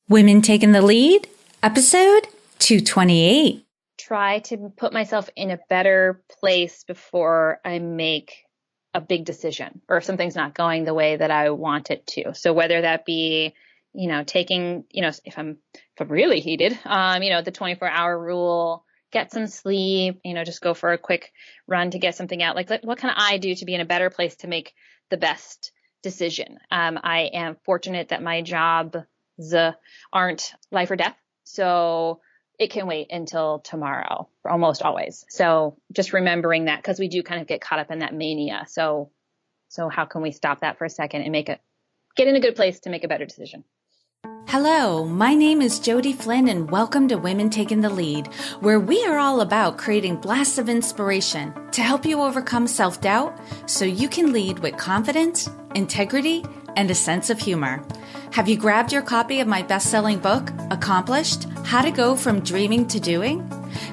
Women Taking the Lead, episode 228. Try to put myself in a better place before I make a big decision or if something's not going the way that I want it to. So whether that be, taking, if I'm really heated, the 24-hour rule, get some sleep, just go for a quick run to get something out. Like, what can I do to be in a better place to make the best decision? I am fortunate that my jobs aren't life or death. So it can wait until tomorrow, almost always. So just remembering that, because we do kind of get caught up in that mania. So how can we stop that for a second and get in a good place to make a better decision? Hello, my name is Jody Flynn and welcome to Women Taking the Lead, where we are all about creating blasts of inspiration to help you overcome self-doubt so you can lead with confidence, integrity, and a sense of humor. Have you grabbed your copy of my best-selling book, Accomplished: How to Go from Dreaming to Doing?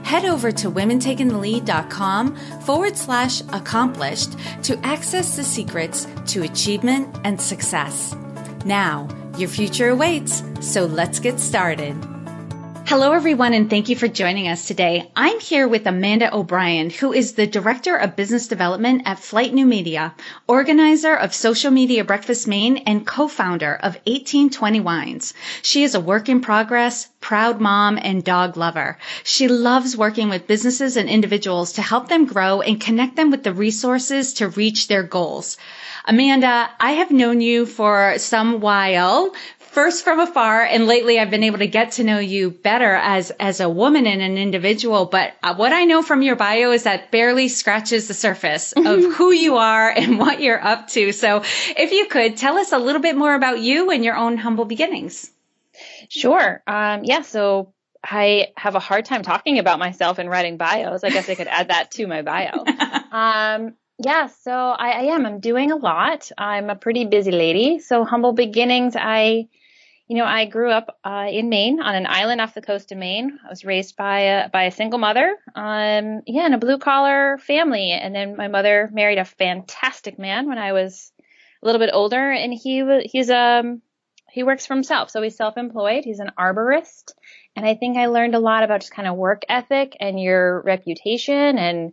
Head over to womentakingthelead.com/accomplished to access the secrets to achievement and success. Now, your future awaits, so let's get started. Hello, everyone, and thank you for joining us today. I'm here with Amanda O'Brien, who is the Director of Business Development at Flight New Media, organizer of Social Media Breakfast Maine, and co-founder of 1820 Wines. She is a work in progress, proud mom, and dog lover. She loves working with businesses and individuals to help them grow and connect them with the resources to reach their goals. Amanda, I have known you for some while, first from afar, and lately I've been able to get to know you better as a woman and an individual. But what I know from your bio is that barely scratches the surface of who you are and what you're up to. So if you could tell us a little bit more about you and your own humble beginnings. Sure. So I have a hard time talking about myself and writing bios. I guess I could add that to my bio. So I'm doing a lot. I'm a pretty busy lady. So humble beginnings. I grew up in Maine, on an island off the coast of Maine. I was raised by a single mother, in a blue collar family. And then my mother married a fantastic man when I was a little bit older, and he works for himself. So he's self-employed. He's an arborist. And I think I learned a lot about just kind of work ethic and your reputation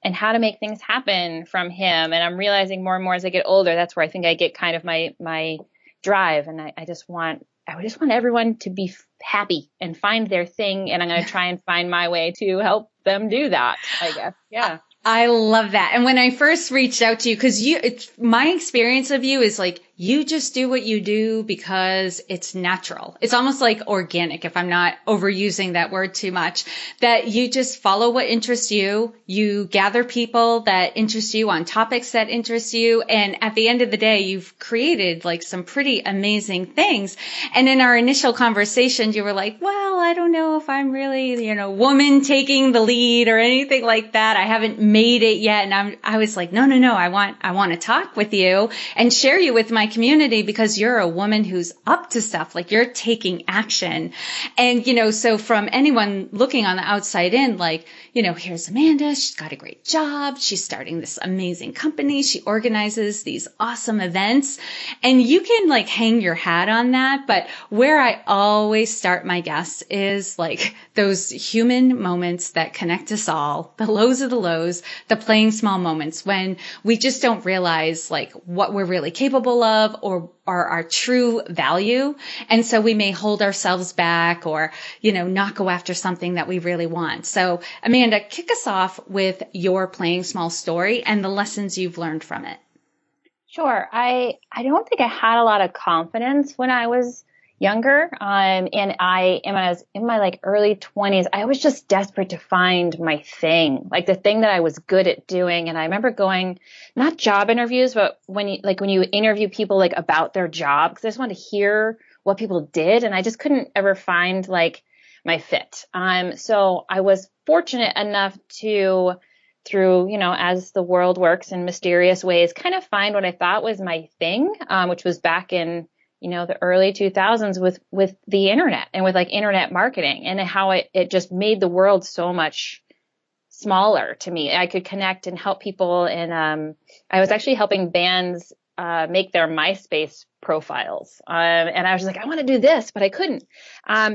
and how to make things happen from him. And I'm realizing more and more as I get older, that's where I think I get kind of my drive. And I just want everyone to be happy and find their thing. And I'm going to try and find my way to help them do that, I guess. Yeah. I love that. And when I first reached out to you, because my experience of you is like, you just do what you do because it's natural. It's almost like organic, if I'm not overusing that word too much, that you just follow what interests you. You gather people that interest you on topics that interest you. And at the end of the day, you've created like some pretty amazing things. And in our initial conversation, you were like, well, I don't know if I'm really, woman taking the lead or anything like that. I haven't made it yet. And I was like, no. I want to talk with you and share you with my community because you're a woman who's up to stuff, like you're taking action. And, so from anyone looking on the outside in, like, here's Amanda. She's got a great job. She's starting this amazing company. She organizes these awesome events and you can like hang your hat on that. But where I always start my guests is like those human moments that connect us all, the lows of the lows, the playing small moments when we just don't realize like what we're really capable of or our true value. And so we may hold ourselves back or, not go after something that we really want. So Amanda, kick us off with your playing small story and the lessons you've learned from it. Sure. I don't think I had a lot of confidence when I was younger. And when I was in my like early 20s, I was just desperate to find my thing, like the thing that I was good at doing. And I remember going, not job interviews, but when you interview people like about their job, because I just wanted to hear what people did. And I just couldn't ever find like my fit. So I was fortunate enough to, through, as the world works in mysterious ways, kind of find what I thought was my thing, which was back in the early 2000s with the internet and with like internet marketing and how it just made the world so much smaller to me. I could connect and help people. And I was actually helping bands make their Myspace profiles. And I was just like, I want to do this, but I couldn't,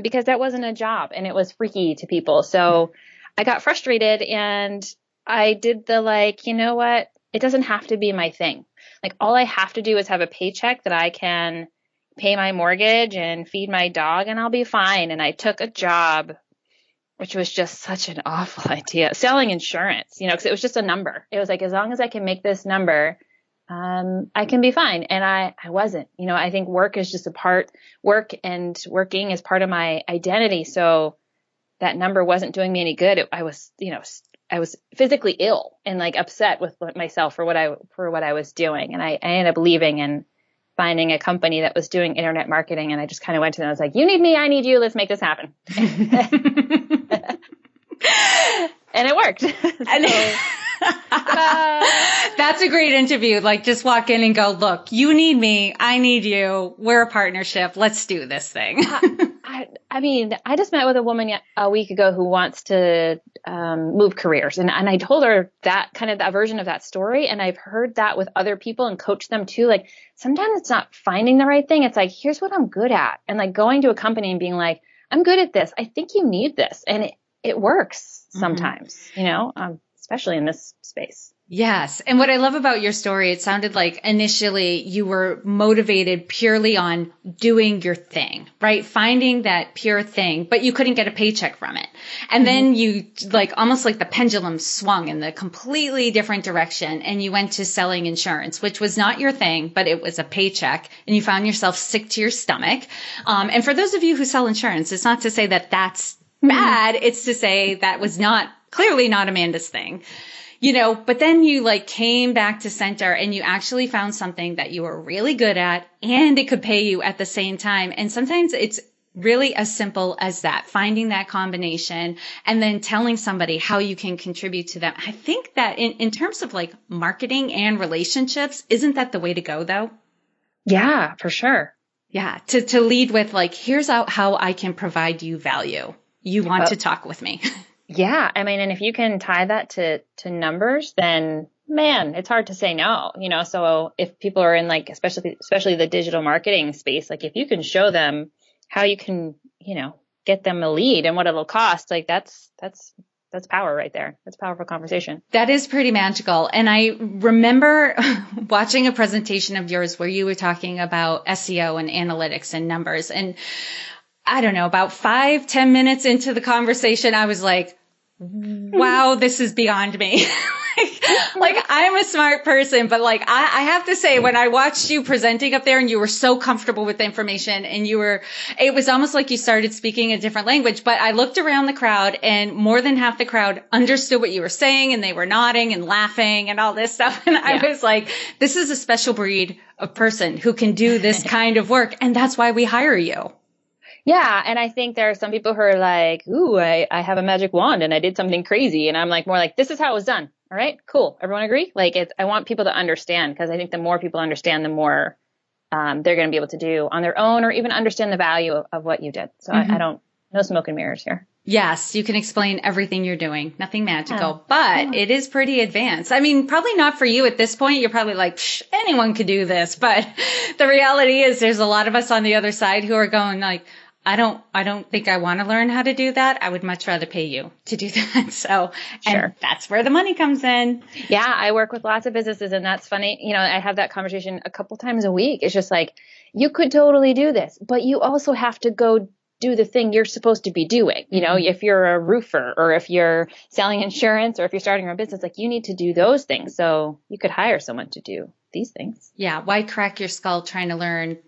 because that wasn't a job and it was freaky to people. So I got frustrated and I did the like, you know what? It doesn't have to be my thing. Like all I have to do is have a paycheck that I can pay my mortgage and feed my dog and I'll be fine. And I took a job, which was just such an awful idea, selling insurance, you know, because it was just a number. It was like, as long as I can make this number, I can be fine. And I wasn't, you know, I think work is just work and working is part of my identity. So that number wasn't doing me any good. I was, you know, I was physically ill and like upset with myself for what I was doing. And I ended up leaving and finding a company that was doing internet marketing. And I just kind of went to them. I was like, you need me. I need you. Let's make this happen. And it worked. That's a great interview. Like just walk in and go, look, you need me. I need you. We're a partnership. Let's do this thing. I mean, I just met with a woman a week ago who wants to move careers. And I told her that kind of that version of that story. And I've heard that with other people and coached them too. Like sometimes it's not finding the right thing. It's like, here's what I'm good at. And like going to a company and being like, I'm good at this. I think you need this. And it works sometimes, you know, especially in this space. Yes. And what I love about your story, it sounded like initially you were motivated purely on doing your thing, right? Finding that pure thing, but you couldn't get a paycheck from it. And then you like almost like the pendulum swung in the completely different direction and you went to selling insurance, which was not your thing, but it was a paycheck and you found yourself sick to your stomach. And for those of you who sell insurance, it's not to say that that's bad. It's to say that was clearly not Amanda's thing. You know, but then you like came back to center and you actually found something that you were really good at and it could pay you at the same time. And sometimes it's really as simple as that, finding that combination and then telling somebody how you can contribute to them. I think that in terms of like marketing and relationships, isn't that the way to go though? Yeah, for sure. Yeah. To lead with like, here's how I can provide you value. You want to talk with me. Yeah. I mean, and if you can tie that to numbers, then man, it's hard to say no, you know? So if people are in like, especially the digital marketing space, like if you can show them how you can, you know, get them a lead and what it'll cost, like that's power right there. That's powerful conversation. That is pretty magical. And I remember watching a presentation of yours where you were talking about SEO and analytics and numbers. And I don't know, about 5-10 minutes into the conversation, I was like, wow, this is beyond me. like I'm a smart person, but like I have to say when I watched you presenting up there and you were so comfortable with the information and it was almost like you started speaking a different language, but I looked around the crowd and more than half the crowd understood what you were saying and they were nodding and laughing and all this stuff. And I was like, this is a special breed of person who can do this kind of work. And that's why we hire you. Yeah. And I think there are some people who are like, ooh, I have a magic wand and I did something crazy. And I'm like, more like, this is how it was done. All right, cool. Everyone agree? Like I want people to understand because I think the more people understand, the more they're going to be able to do on their own or even understand the value of what you did. So no smoke and mirrors here. Yes. You can explain everything you're doing. Nothing magical, but it is pretty advanced. I mean, probably not for you at this point. You're probably like, anyone could do this. But the reality is there's a lot of us on the other side who are going like, I don't think I want to learn how to do that. I would much rather pay you to do that. So, and that's where the money comes in. Yeah. I work with lots of businesses and that's funny. You know, I have that conversation a couple times a week. It's just like, you could totally do this, but you also have to go do the thing you're supposed to be doing. You know, if you're a roofer or if you're selling insurance or if you're starting your own business, like you need to do those things. So you could hire someone to do these things. Yeah. Why crack your skull trying to learn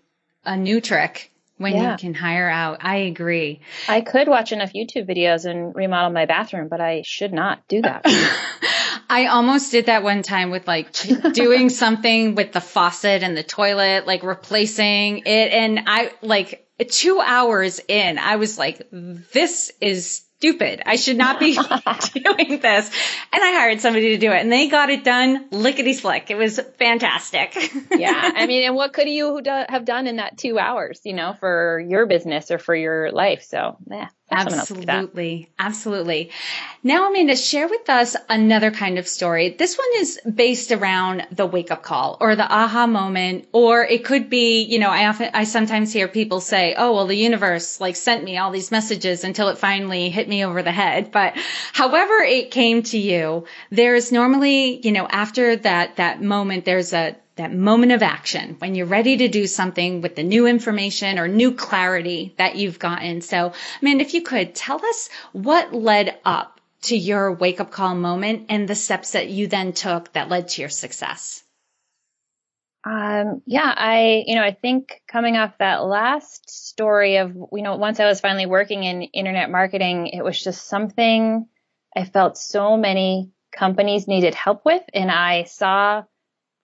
a new trick when you can hire out? I agree. I could watch enough YouTube videos and remodel my bathroom, but I should not do that. I almost did that one time with like doing something with the faucet and the toilet, like replacing it. And I like 2 hours in, I was like, this is stupid. I should not be doing this. And I hired somebody to do it and they got it done lickety slick. It was fantastic. Yeah. I mean, and what could you have done in that 2 hours, you know, for your business or for your life? So yeah, Absolutely. Absolutely. Now, Amanda, share with us another kind of story. This one is based around the wake up call or the aha moment, or it could be, I sometimes hear people say, oh, well, the universe like sent me all these messages until it finally hit me over the head. But however it came to you, there's normally, after that moment, there's that moment of action when you're ready to do something with the new information or new clarity that you've gotten. So, Amanda, if you could tell us what led up to your wake up call moment and the steps that you then took that led to your success. I think coming off that last story of, once I was finally working in internet marketing, it was just something I felt so many companies needed help with. And I saw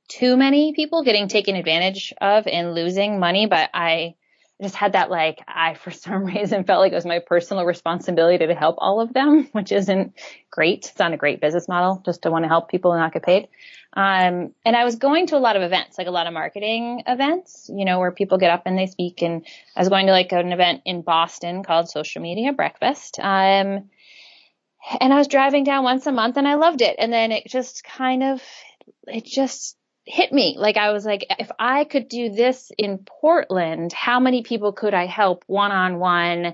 too many people getting taken advantage of and losing money. But I just had that, I, for some reason, felt like it was my personal responsibility to help all of them, which isn't great. It's not a great business model just to want to help people and not get paid. And I was going to a lot of events, like a lot of marketing events, where people get up and they speak. And I was going to an event in Boston called Social Media Breakfast. And I was driving down once a month and I loved it. And then it just hit me. I was like, if I could do this in Portland, how many people could I help one-on-one,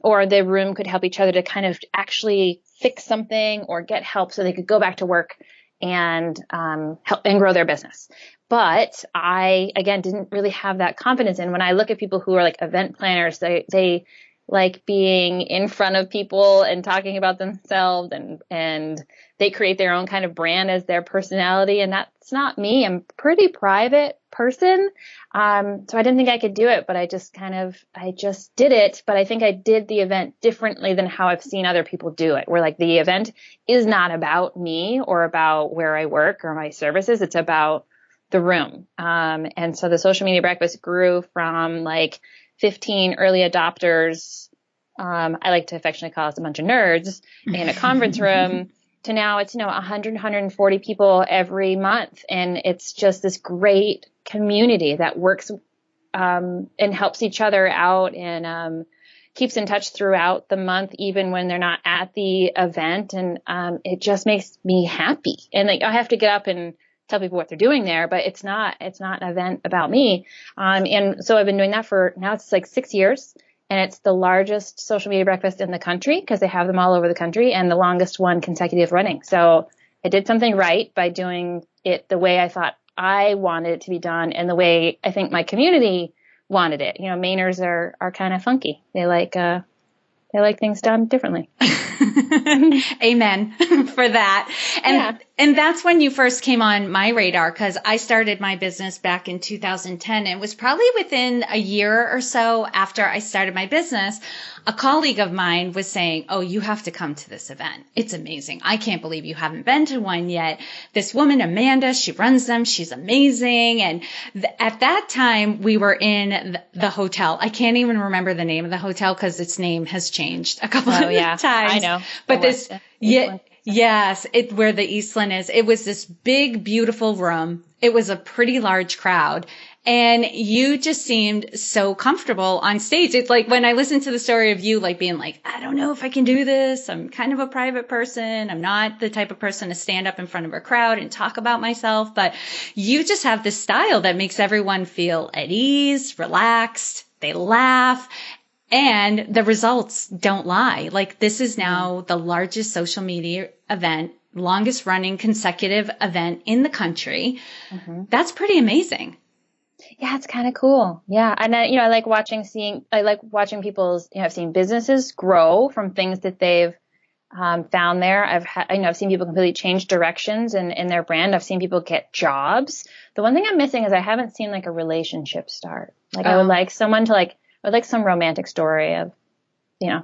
or the room could help each other to kind of actually fix something or get help so they could go back to work and help and grow their business. But I, again, didn't really have that confidence. And when I look at people who are event planners, they like being in front of people and talking about themselves, and they create their own kind of brand as their personality. And that's not me. I'm a pretty private person. So I didn't think I could do it, but I just did it. But I think I did the event differently than how I've seen other people do it, where the event is not about me or about where I work or my services. It's about the room. And so the Social Media Breakfast grew from 15 early adopters. I like to affectionately call us a bunch of nerds in a conference room to now it's, 100, 140 people every month. And it's just this great community that works, and helps each other out and, keeps in touch throughout the month, even when they're not at the event. And, it just makes me happy. And I have to get up and tell people what they're doing there, but it's not an event about me. And so I've been doing that for now it's 6 years, and it's the largest social media breakfast in the country because they have them all over the country, and the longest one consecutive running. So I did something right by doing it the way I thought I wanted it to be done and the way I think my community wanted it. Mainers are kind of funky. They like things done differently. Amen for that. And that's when you first came on my radar, because I started my business back in 2010. It was probably within a year or so after I started my business, a colleague of mine was saying, oh, you have to come to this event. It's amazing. I can't believe you haven't been to one yet. This woman, Amanda, she runs them. She's amazing. And at that time, we were in the hotel. I can't even remember the name of the hotel because its name has changed a couple of times. I know. But yes, where the Eastland is. It was this big, beautiful room. It was a pretty large crowd. And you just seemed so comfortable on stage. It's when I listen to the story of you, being I don't know if I can do this. I'm kind of a private person. I'm not the type of person to stand up in front of a crowd and talk about myself. But you just have this style that makes everyone feel at ease, relaxed. They laugh. And the results don't lie. This is now the largest social media event, longest running consecutive event in the country. Mm-hmm. That's pretty amazing. Yeah, it's kind of cool. Yeah. And then, I like watching people's, I've seen businesses grow from things that they've found there. I've seen people completely change directions in their brand. I've seen people get jobs. The one thing I'm missing is I haven't seen a relationship start. I would like someone to I would like some romantic story of,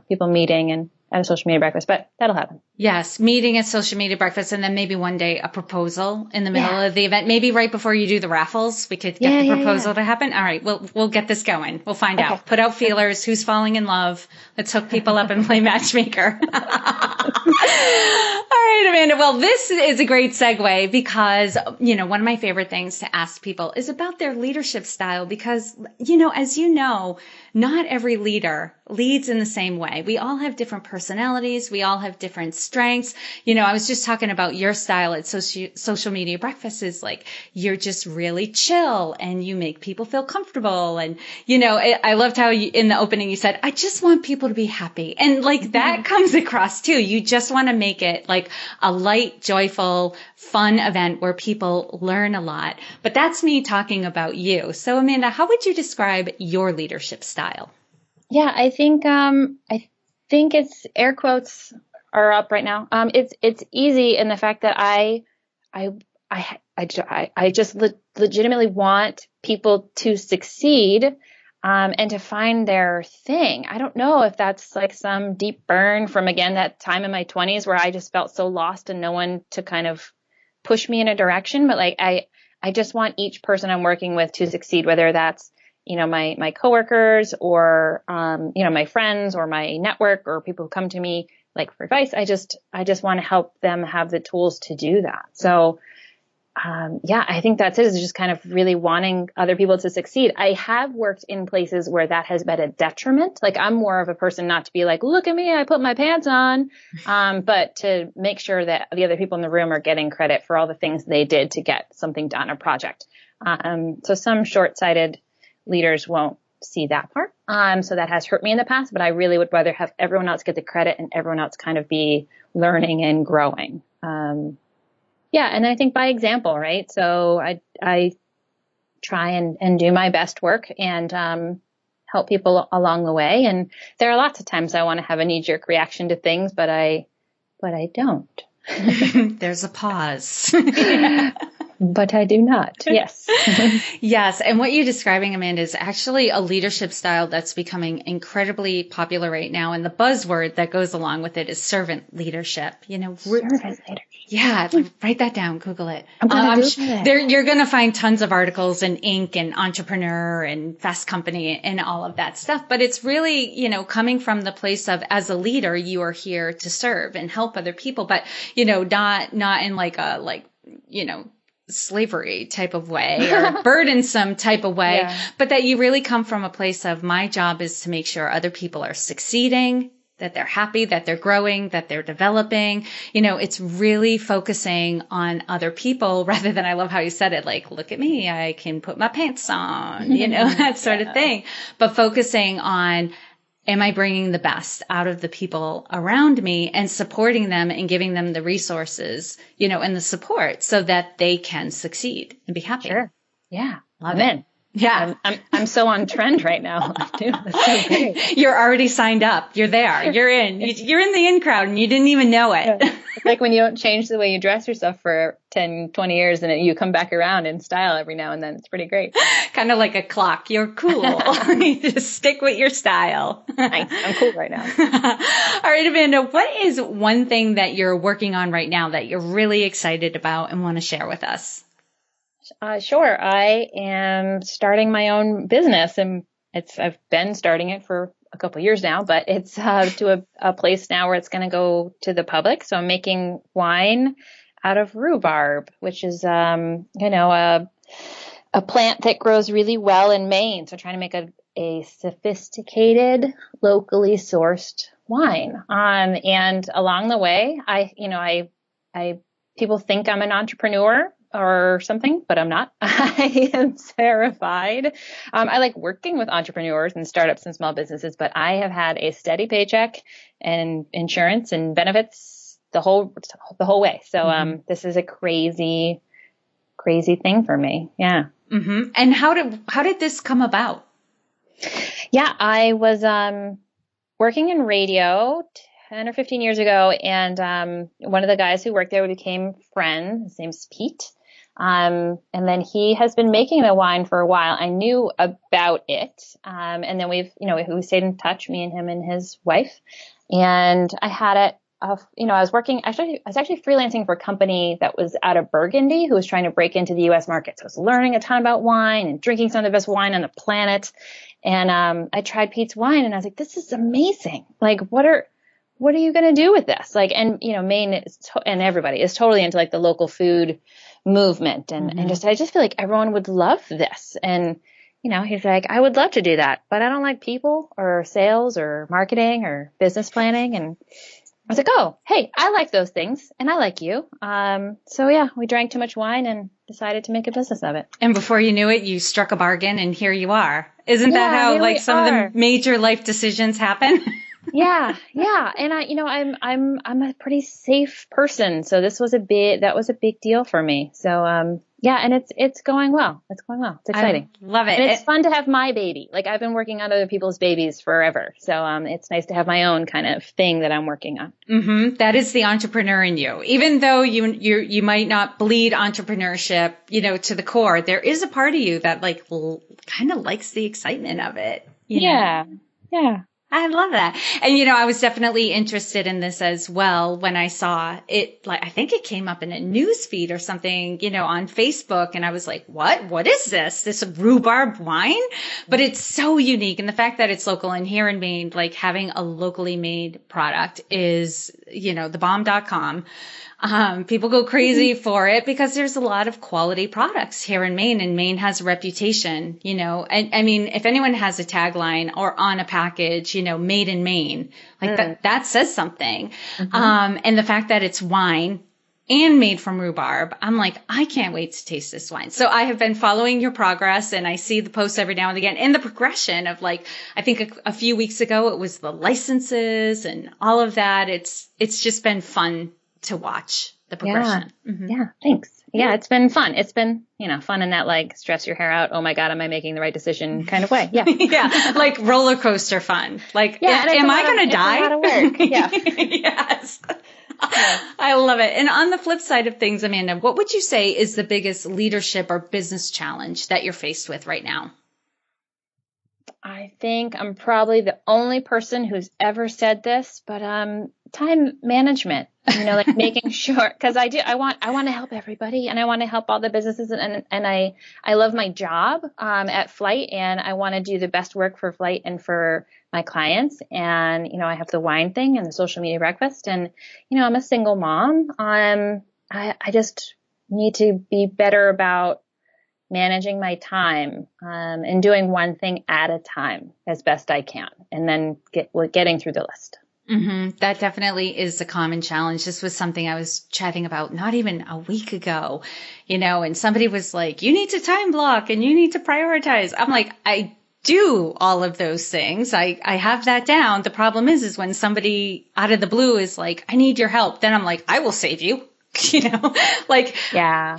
people meeting and at a social media breakfast, but that'll happen. Yes. Meeting at social media breakfast, and then maybe one day a proposal in the middle of the event. Maybe right before you do the raffles, we could get the proposal to happen. All right. We'll get this going. We'll find out. Put out feelers. Who's falling in love? Let's hook people up and play matchmaker. right, Amanda. Well, this is a great segue because, one of my favorite things to ask people is about their leadership style because, as you know, not every leader leads in the same way. We all have different personalities. We all have different strengths. I was just talking about your style at social media breakfast is like, you're just really chill and you make people feel comfortable. And, I loved how in the opening you said, I just want people to be happy. And like that comes across too. You just want to make it like a light, joyful, fun event where people learn a lot. But that's me talking about you. So Amanda, how would you describe your leadership style? Yeah, I think it's air quotes are up right now. It's easy in the fact that I just legitimately want people to succeed, and to find their thing. I don't know if that's like some deep burn from, again, that time in my 20s where I just felt so lost and no one to kind of push me in a direction. But like, I just want each person I'm working with to succeed, whether that's, my coworkers or, my friends or my network or people who come to me like for advice. I just want to help them have the tools to do that. So, I think that's it, is just kind of really wanting other people to succeed. I have worked in places where that has been a detriment. Like I'm more of a person not to be like, look at me, I put my pants on, but to make sure that the other people in the room are getting credit for all the things they did to get something done, a project. So some short-sighted leaders won't see that part. So that has hurt me in the past, but I really would rather have everyone else get the credit and everyone else kind of be learning and growing. And I think by example, right? So I try and do my best work and help people along the way. And there are lots of times I want to have a knee-jerk reaction to things, but I don't. There's a pause. But I do not. Yes. Yes. And what you're describing, Amanda, is actually a leadership style that's becoming incredibly popular right now. And the buzzword that goes along with it is servant leadership. Servant leadership. Yeah. Write that down. Google it. I'm going to Google it. You're going to find tons of articles in Inc. and Entrepreneur and Fast Company and all of that stuff. But it's really, coming from the place of, as a leader, you are here to serve and help other people, but, not in like a, slavery type of way or burdensome type of way, but that you really come from a place of, my job is to make sure other people are succeeding, that they're happy, that they're growing, that they're developing. It's really focusing on other people rather than, I love how you said it, like, look at me, I can put my pants on, that sort of thing, but focusing on, am I bringing the best out of the people around me and supporting them and giving them the resources, and the support so that they can succeed and be happy? Sure. Yeah. Love it. Yeah. I'm so on trend right now. Dude, that's so great. You're already signed up. You're there. You're in. You're in the in crowd and you didn't even know it. Yeah. It's like when you don't change the way you dress yourself for 10, 20 years and you come back around in style every now and then. It's pretty great. Kind of like a clock. You're cool. You just stick with your style. Nice. I'm cool right now. All right, Amanda, what is one thing that you're working on right now that you're really excited about and want to share with us? Sure. I am starting my own business, and I've been starting it for a couple of years now, but it's to a place now where it's going to go to the public. So I'm making wine out of rhubarb, which is a plant that grows really well in Maine. So trying to make a sophisticated, locally sourced wine. And along the way, people think I'm an entrepreneur or something, but I'm not. I am terrified. I like working with entrepreneurs and startups and small businesses, but I have had a steady paycheck and insurance and benefits the whole way. So, this is a crazy thing for me. Yeah. Mm-hmm. And how did this come about? Yeah, I was, working in radio 10 or 15 years ago. And, one of the guys who worked there, we became friends. His name's Pete. And then he has been making the wine for a while. I knew about it. And then we stayed in touch, me and him and his wife. And I had it, I was actually freelancing for a company that was out of Burgundy who was trying to break into the US market. So I was learning a ton about wine and drinking some of the best wine on the planet. And, I tried Pete's wine and I was like, this is amazing. Like, what what are you going to do with this? Like, and Maine and everybody is totally into like the local food movement. And I just feel like everyone would love this. And, he's like, I would love to do that, but I don't like people or sales or marketing or business planning. And I was like, oh, hey, I like those things and I like you. So yeah, we drank too much wine and decided to make a business of it. And before you knew it, you struck a bargain and here you are. Isn't that how like some of the major life decisions happen? Yeah. And I'm a pretty safe person. So that was a big deal for me. So, yeah, and it's going well. It's going well. It's exciting. I love it. And it's fun to have my baby. Like I've been working on other people's babies forever. So, it's nice to have my own kind of thing that I'm working on. Mm-hmm. That is the entrepreneur in you. Even though you might not bleed entrepreneurship, to the core, there is a part of you that like kind of likes the excitement of it. Yeah. I love that. And, I was definitely interested in this as well when I saw it, like, I think it came up in a news feed or something, on Facebook. And I was like, what is this? This rhubarb wine? But it's so unique. And the fact that it's local and here in Maine, like having a locally made product is, thebomb.com. People go crazy for it because there's a lot of quality products here in Maine, and Maine has a reputation, and I mean, if anyone has a tagline or on a package, made in Maine, like that says something. And the fact that it's wine and made from rhubarb, I'm like, I can't wait to taste this wine. So I have been following your progress and I see the posts every now and again and the progression of like, I think a few weeks ago, it was the licenses and all of that. It's just been fun to watch the progression. Yeah. Thanks. Yeah. It's been fun. It's been, fun in that like stress your hair out. Oh my God, am I making the right decision kind of way? Yeah. Yeah. Like roller coaster fun. Like, am I going to die? It's a lot of work. Yeah. Yes. I love it. And on the flip side of things, Amanda, what would you say is the biggest leadership or business challenge that you're faced with right now? I think I'm probably the only person who's ever said this, but time management, like making sure, because I want to help everybody and I want to help all the businesses and I love my job at Flight and I want to do the best work for Flight and for my clients. And, I have the wine thing and the social media breakfast and, I'm a single mom. I just need to be better about managing my time, and doing one thing at a time as best I can, and then getting through the list. Mm-hmm. That definitely is a common challenge. This was something I was chatting about not even a week ago, and somebody was like, you need to time block and you need to prioritize. I'm like, I do all of those things. I have that down. The problem is when somebody out of the blue is like, I need your help. Then I'm like, I will save you.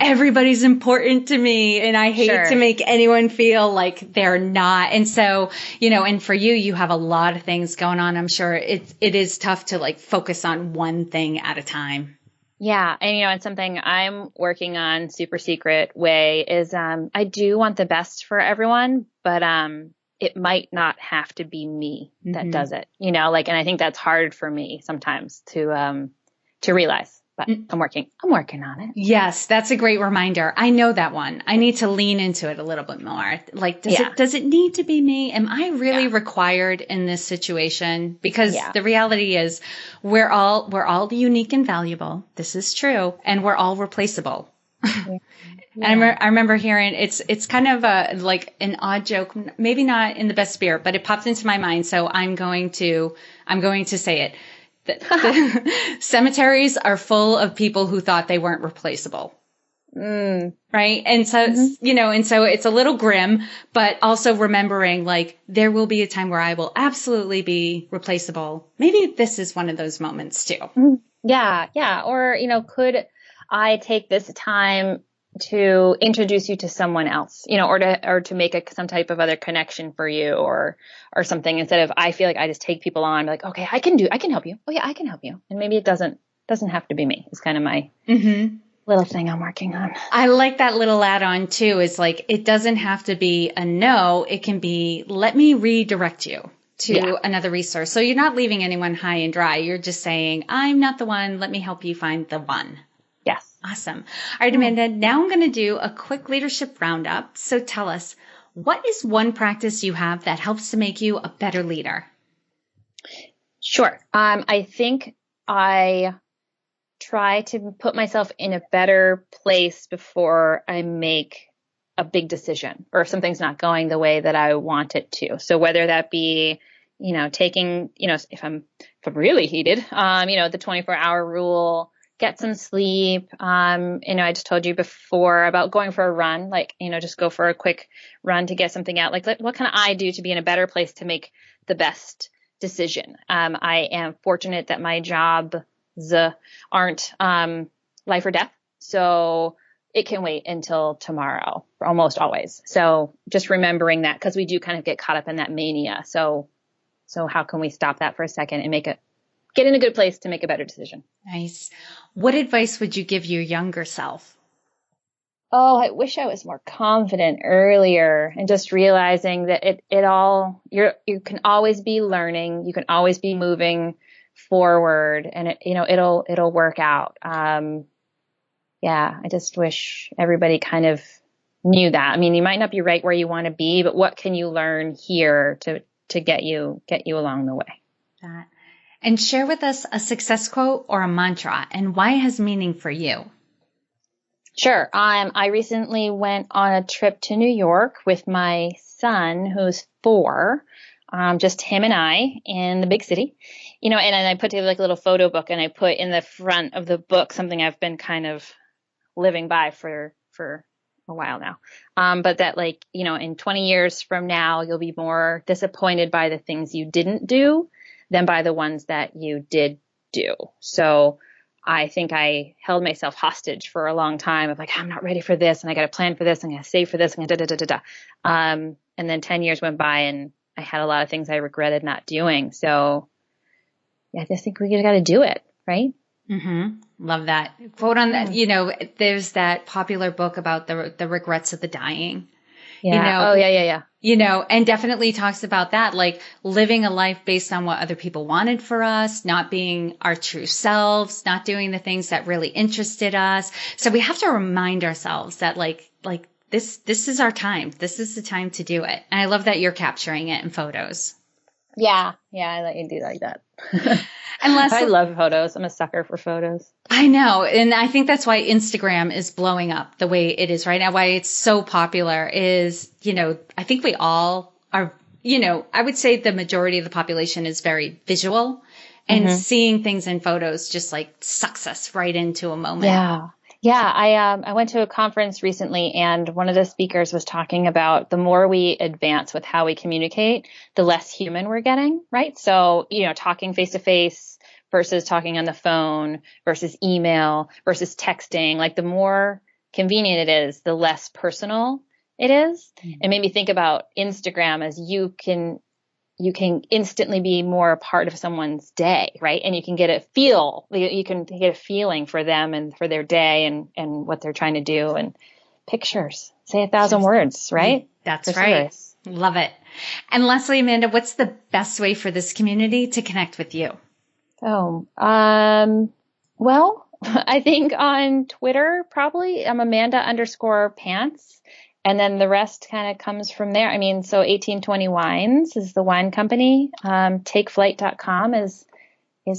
Everybody's important to me and I hate to make anyone feel like they're not. And so, and for you have a lot of things going on. I'm sure it is tough to like focus on one thing at a time. Yeah. And, and something I'm working on super secret way is, I do want the best for everyone, but, it might not have to be me that does it, and I think that's hard for me sometimes to realize. But I'm working on it. Yes, that's a great reminder. I know that one. I need to lean into it a little bit more. Like, does it need to be me? Am I really required in this situation? Because the reality is we're all unique and valuable. This is true. And we're all replaceable. Yeah. And I remember hearing it's kind of like an odd joke, maybe not in the best spirit, but it popped into my mind. So I'm going to say it. The cemeteries are full of people who thought they weren't replaceable. Right. And so, and so it's a little grim, but also remembering like there will be a time where I will absolutely be replaceable. Maybe this is one of those moments too. Yeah. Yeah. Or, could I take this time to introduce you to someone else, or to make some type of other connection for you or something, instead of, I feel like I just take people on like, okay, I can help you. Oh yeah, I can help you. And maybe it doesn't have to be me. It's kind of my little thing I'm working on. I like that little add-on too, is like, it doesn't have to be a no. It can be, let me redirect you to another resource. So you're not leaving anyone high and dry. You're just saying, I'm not the one. Let me help you find the one. Yes. Awesome. All right, Amanda, now I'm going to do a quick leadership roundup. So tell us, what is one practice you have that helps to make you a better leader? Sure. I think I try to put myself in a better place before I make a big decision or if something's not going the way that I want it to. So whether that be, taking, if I'm really heated, the 24-hour rule, get some sleep. I just told you before about going for a run, just go for a quick run to get something out. Like, what can I do to be in a better place to make the best decision? I am fortunate that my job aren't life or death. So it can wait until tomorrow, almost always. So just remembering that, because we do kind of get caught up in that mania. So how can we stop that for a second and get in a good place to make a better decision? Nice. What advice would you give your younger self? Oh, I wish I was more confident earlier, and just realizing that you can always be learning. You can always be moving forward, and it'll work out. I just wish everybody kind of knew that. I mean, you might not be right where you want to be, but what can you learn here to get you along the way? And share with us a success quote or a mantra and why it has meaning for you. Sure. I recently went on a trip to New York with my son, who's 4, just him and I in the big city, and I put together like a little photo book, and I put in the front of the book something I've been kind of living by for a while now. But that in 20 years from now, you'll be more disappointed by the things you didn't do than by the ones that you did do. So I think I held myself hostage for a long time of I'm not ready for this, and I got to plan for this, and I got to save for this, and and then 10 years went by, and I had a lot of things I regretted not doing. So I just think we got to do it, right? Mm-hmm. Love that quote on that. There's that popular book about the regrets of the dying. Yeah. Yeah. And definitely talks about that, like living a life based on what other people wanted for us, not being our true selves, not doing the things that really interested us. So we have to remind ourselves that this is our time. This is the time to do it. And I love that you're capturing it in photos. Yeah. I let you do like that. I love photos. I'm a sucker for photos. I know. And I think that's why Instagram is blowing up the way it is right now. Why it's so popular is, I think we all are, I would say the majority of the population is very visual, and seeing things in photos just sucks us right into a moment. Yeah. Yeah. I went to a conference recently, and one of the speakers was talking about the more we advance with how we communicate, the less human we're getting, right? So, talking face to face versus talking on the phone versus email versus texting, the more convenient it is, the less personal it is. Mm-hmm. It made me think about Instagram as you can instantly be more a part of someone's day, right? And you can get you can get a feeling for them and for their day and what they're trying to do, and pictures say 1,000 words, right? That's right. Service. Love it. And lastly, Amanda, what's the best way for this community to connect with you? Oh, well, I think on Twitter, probably I'm Amanda_Pants. And then the rest kind of comes from there. I mean, so 1820 Wines is the wine company. Takeflight.com is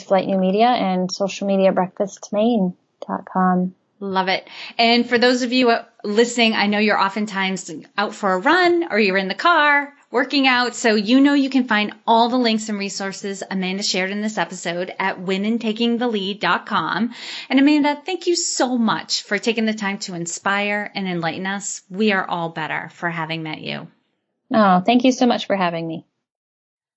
Flight New Media, and social media breakfastmaine.com. Love it. And for those of you listening, I know you're oftentimes out for a run or you're in the car working out. So you can find all the links and resources Amanda shared in this episode at womentakingthelead.com. And Amanda, thank you so much for taking the time to inspire and enlighten us. We are all better for having met you. Oh, thank you so much for having me.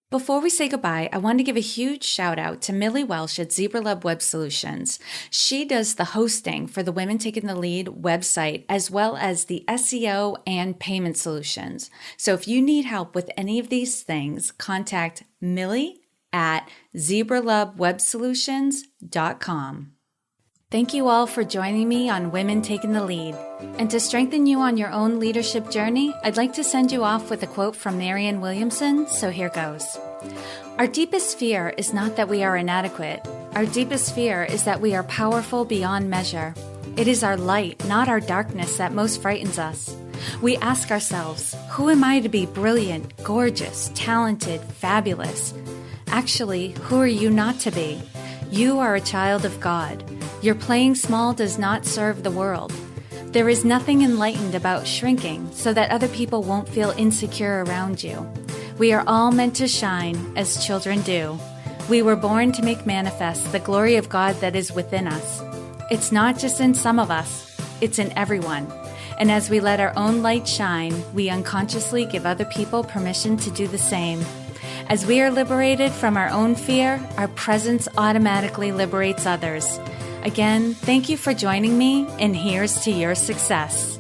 Before we say goodbye, I want to give a huge shout out to Millie Welsh at ZebraLab Web Solutions. She does the hosting for the Women Taking the Lead website, as well as the SEO and payment solutions. So if you need help with any of these things, contact Millie at ZebraLabWebSolutions.com. Thank you all for joining me on Women Taking the Lead. And to strengthen you on your own leadership journey, I'd like to send you off with a quote from Marianne Williamson, so here goes. Our deepest fear is not that we are inadequate. Our deepest fear is that we are powerful beyond measure. It is our light, not our darkness, that most frightens us. We ask ourselves, who am I to be brilliant, gorgeous, talented, fabulous? Actually, who are you not to be? You are a child of God. Your playing small does not serve the world. There is nothing enlightened about shrinking so that other people won't feel insecure around you. We are all meant to shine as children do. We were born to make manifest the glory of God that is within us. It's not just in some of us, it's in everyone. And as we let our own light shine, we unconsciously give other people permission to do the same. As we are liberated from our own fear, our presence automatically liberates others. Again, thank you for joining me, and here's to your success.